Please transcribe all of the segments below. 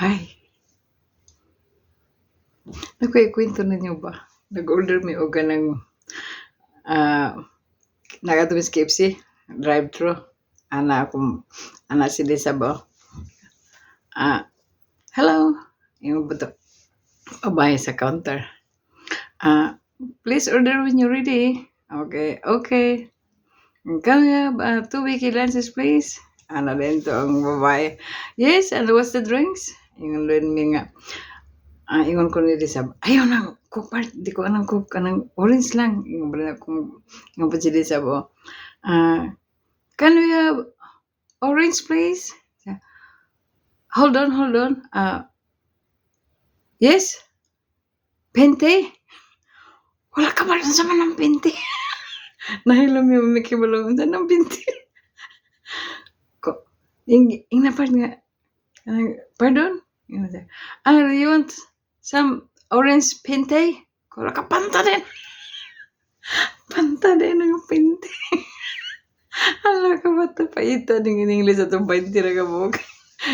Ay, nakuikwento ninyo ba? Nag-order mi og kanang nakatumis KFC, drive-thru. Ana si Lisa ba? Hello, yung buto. Babae sa counter. Please order when you're ready. Okay. Can we have 2 weekly lunches, please? Ana din to ang babae. Yes, and what's the drinks? Yung luen mi nga. Ingon ko ni Lisa, ayaw nang coke part, di ko anang coke, anang orange lang. Yung pa si Lisa po, can we have orange please? Hold on. Yes? Pente? Wala ka ba sa man ng pente? Nahilam yung mikibalong sa ng pente. Yung napad nga, pardon? You want some orange pente? Wala ka panta din. Panta din ang pente. Hala ka ba ito? Paita din in English at 20 na ka buka.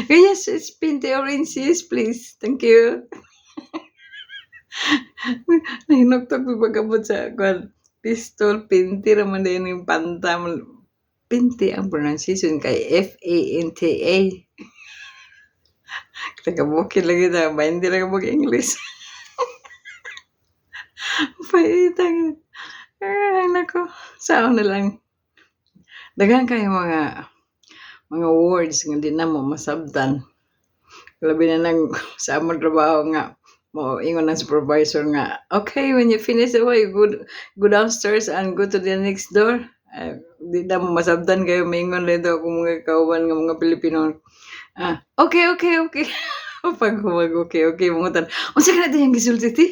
Yes, it's pente orange. Yes, please. Thank you. Nahinoktok ko pagkabot sa pistol. Pente naman din yung panta. Pente ang pronunciation kay F-A-N-T-A. Tagabukin lagi na. 20 na ka buka English. Paita nga. Ay, nako. Saan na lang. Dagan kayo mga words nga di na mo masabtan. Labi na lang sa among trabaho nga mo ingon ng supervisor nga, okay, when you finish the way, go downstairs and go to the next door. Di na mo masabtan kayo, maingon lang daw kung mga kauban nga mga Pilipino. Okay. Pag humag, okay, mga tan. Unsa ka na tayong gisulti ti?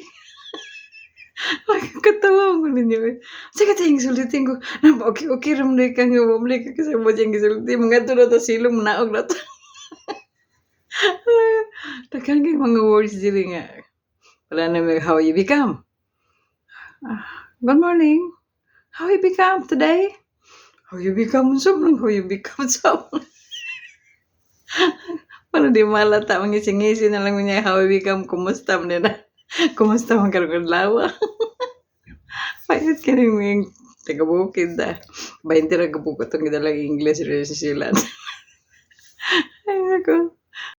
Katawa ko ninyo. Sa katayang sultitin ko, okay, ramday ka nga, wamlay ka kasi mo diyang gisulti. Mga to na to silong, naog na to. Takang kay mga words dili nga. Wala na may how you become. Good morning. How you become today? How you become sobrang. Para di malata, mangising-ngisi na lang niya how you become, kumusta mo na. Kumusta man karong lawa. Payat ka rin yung taga-bukid 20 ra ka po itong idalang English resisilan. Ay, ako.